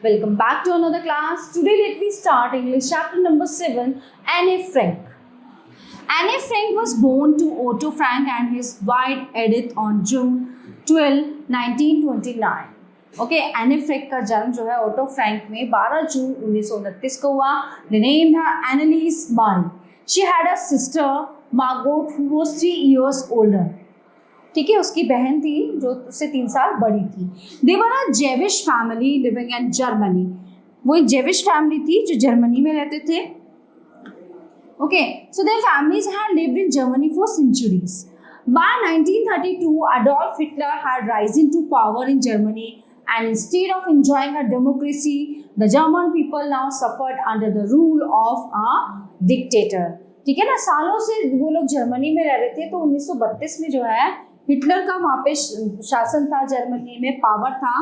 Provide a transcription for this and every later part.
Welcome back to another class. Today let me start English chapter number 7, Anne Frank. Anne Frank was born to Otto Frank and his wife Edith on June 12, 1929. Okay, Anne Frank का जन्म जो है auto Frank में 12 जून 1929 को हुआ. The name her Anneliese Marie. She had a sister Margot who was 3 years older. ठीक है, उसकी बहन थी जो उससे 3 साल बड़ी थी. They were a Jewish family living in Germany. वो एक जेविश फैमिली थी जो जर्मनी में रहते थे. Okay, so their families had lived in Germany for centuries. By 1932, Adolf Hitler had risen to power in Germany, and instead of enjoying a democracy, the German people now suffered under the rule of a dictator. ठीक है ना, सालों से वो लोग Germany में रह रहे थे. तो 1932 में जो है हिटलर का वहाँ पे शासन था, जर्मनी में पावर था.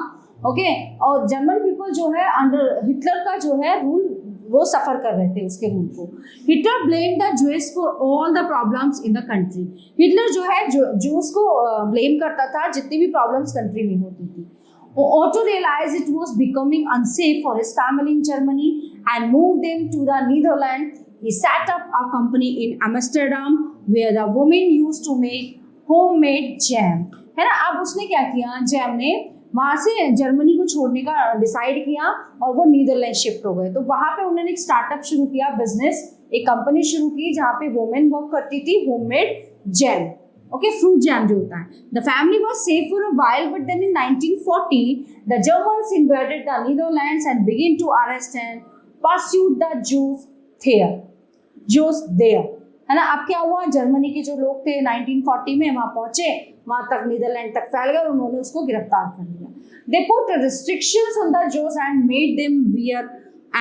ओके, और जर्मन पीपल जो है अंडर हिटलर का जो है रूल वो सफर कर रहे थे उसके रूल को. Hitler blame the Jews for all the problems in the country. Hitler जो है ज्यूज को ब्लेम करता था जितनी भी प्रॉब्लम्स कंट्री में होती थी. Otto realized it was becoming unsafe for his family in Germany and moved them to the Netherlands. He set up a company in Amsterdam where the women used to make homemade jam. है ना. अब उसने क्या किया, jam ने वहाँ से Germany को छोड़ने का डिसाइड किया और वो नीदरलैंड शिफ्ट हो गए. तो वहाँ पे उन्होंने एक स्टार्टअप शुरू किया, बिजनेस, एक कंपनी शुरू की जहाँ पे वुमेन वर्क करती थी homemade jam. Okay, fruit jam जो होता है. The family was safe for a while, but then in 1940 the Germans invaded the Netherlands and begin to arrest and pursued the Jews there. है ना. अब क्या हुआ, जर्मनी के जो लोग थे 1940 में वहाँ पहुंचे, वहाँ तक नीदरलैंड तक फैल गए, उन्होंने उसको गिरफ्तार कर लिया. They put restrictions on the Jews and made them wear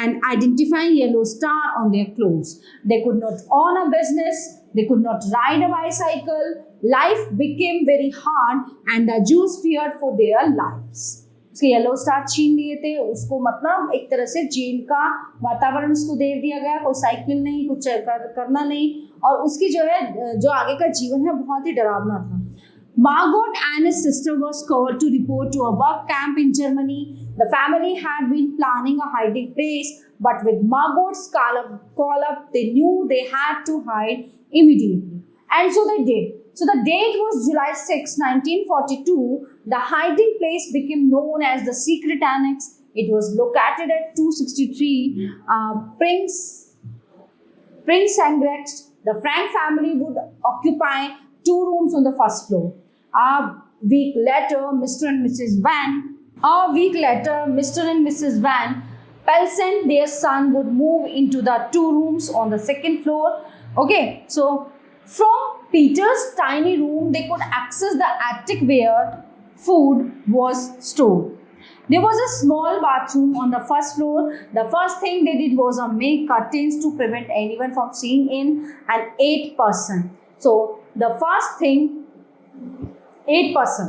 an identifying yellow star on their clothes. They could not own a business. They could not ride a bicycle. Life became very hard and the Jews feared for their lives. उसके yellow star छीन लिए थे, उसको मतलब एक तरह से jail का वातावरण उसको दे दिया गया. कोई साइकिल नहीं, कुछ करना नहीं, और उसकी जो है जो आगे का जीवन है बहुत ही डरावना था. Margot and his sister was called to report to a work camp in Germany. The family had been planning a hiding place, but with Margot's call up, they knew they had to hide immediately. And so they did. So the date was July 6, 1942. The hiding place became known as the Secret Annex. It was located at 263 Prince Angrecht. The Frank family would occupy 2 rooms on the first floor. A week later, Mr. and Mrs. Van Pelsen, their son, would move into the 2 rooms on the second floor. Okay, so from Peter's tiny room, they could access the attic where food was stored. There was a small bathroom on the first floor. The first thing they did was make curtains to prevent anyone from seeing in, and 8 person. So the first thing, 8 person.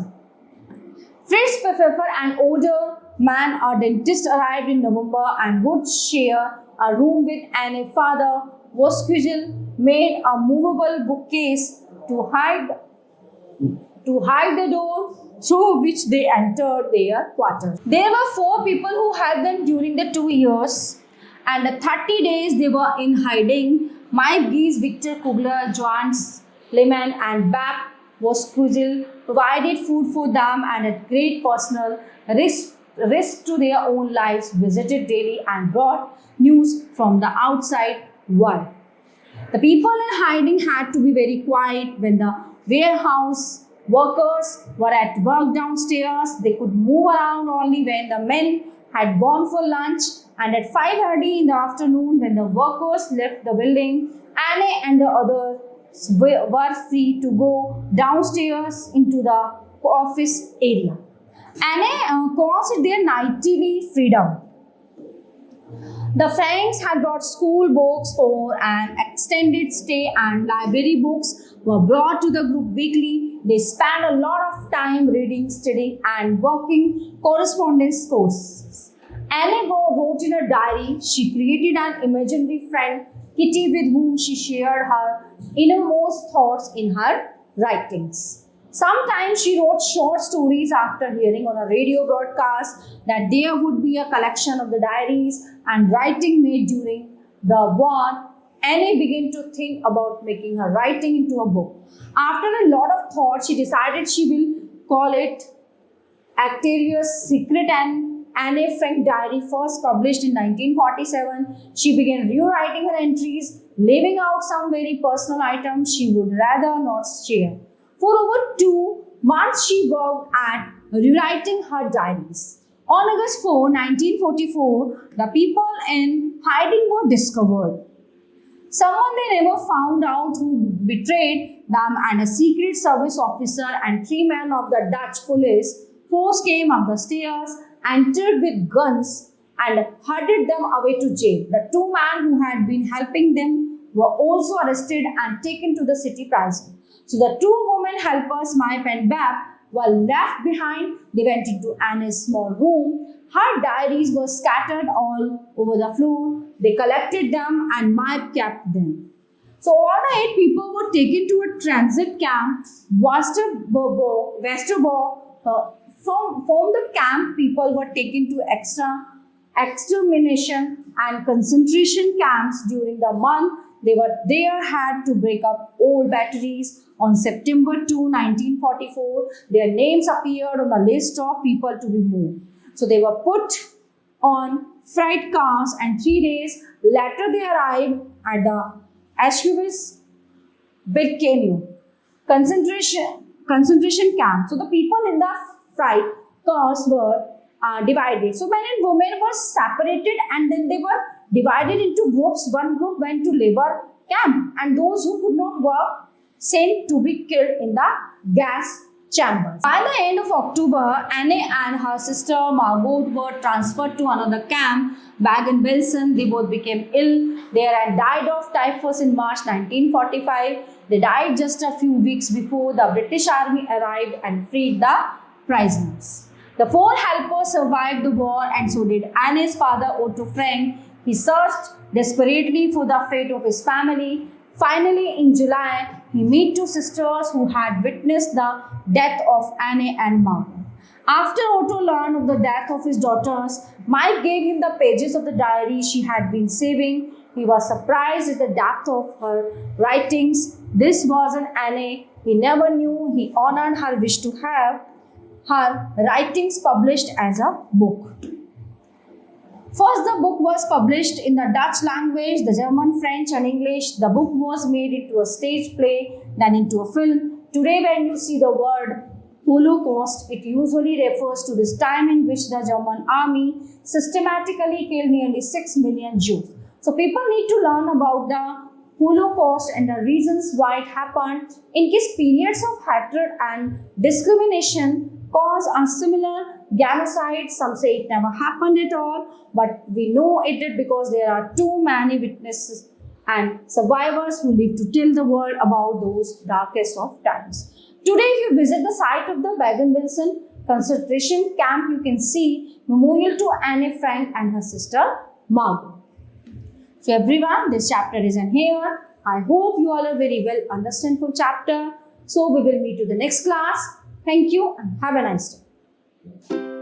Fritz Pfeffer, an older man, a dentist, arrived in November and would share a room with Anne's father. Voskuijl made a movable bookcase to hide the door through which they entered their quarters. There were 4 people who helped them during the 2 years, and the 30 days they were in hiding. Mike Gies, Victor Kugler, Johannes Lehmann, and Bab Voskuijl provided food for them and at great personal risk to their own lives, visited daily and brought news from the outside world. The people in hiding had to be very quiet. When the warehouse workers were at work downstairs, they could move around only when the men had gone for lunch, and at 5:30 in the afternoon when the workers left the building, Anne and the others were free to go downstairs into the office area. Anne caused their nightly freedom. The Franks had brought school books for an extended stay, and library books were brought to the group weekly. They spent a lot of time reading, studying, and working correspondence courses. Anne wrote in her diary. She created an imaginary friend, Kitty, with whom she shared her innermost thoughts in her writings. Sometimes she wrote short stories after hearing on a radio broadcast that there would be a collection of the diaries and writing made during the war. Annie began to think about making her writing into a book. After a lot of thought, she decided she will call it Actarius Secret and Anne Frank Diary, first published in 1947. She began rewriting her entries, leaving out some very personal items she would rather not share. For over 2 months, she worked at rewriting her diaries. On August 4, 1944, the people in hiding were discovered. Someone they never found out who betrayed them, and a secret service officer and 3 men of the Dutch police force came up the stairs, entered with guns and herded them away to jail. The 2 men who had been helping them were also arrested and taken to the city prison. So the 2 women helpers, Mike and Bab, were left behind. They went into Anne's small room. Her diaries were scattered all over the floor. They collected them and Mike kept them. So all the 8 people were taken to a transit camp, Westerbork. From the camp, people were taken to extermination and concentration camps during the month. They were there had to break up old batteries. On September 2, 1944, their names appeared on the list of people to be moved. So they were put on freight cars and 3 days later they arrived at the Auschwitz Birkenau concentration camp. So the people in the freight cars were divided. So men and women were separated and then they were divided into groups. One group went to labor camp and those who could not work sent to be killed in the gas chambers. By the end of October, Anne and her sister Margot were transferred to another camp, Bergen-Belsen. They both became ill there and died of typhus in March 1945. They died just a few weeks before the British Army arrived and freed the prisoners. The 4 helpers survived the war and so did Anne's father Otto Frank. He searched desperately for the fate of his family. Finally, in July, he met 2 sisters who had witnessed the death of Anne and Margot. After Otto learned of the death of his daughters, Mike gave him the pages of the diary she had been saving. He was surprised at the depth of her writings. This wasn't Anne. He never knew. He honored her wish to have her writings published as a book. First, the book was published in the Dutch language, the German, French and English. The book was made into a stage play, then into a film. Today, when you see the word Holocaust, it usually refers to this time in which the German army systematically killed nearly 6 million Jews. So people need to learn about the Holocaust and the reasons why it happened. In case periods of hatred and discrimination cause a similar genocide, some say it never happened at all, but we know it did because there are too many witnesses and survivors who live to tell the world about those darkest of times. Today, if you visit the site of the Bergen-Belsen concentration camp, you can see memorial to Anne Frank and her sister Margot. So everyone, this chapter is in here. I hope you all are very well understand full chapter. So we will meet to the next class. Thank you and have a nice day.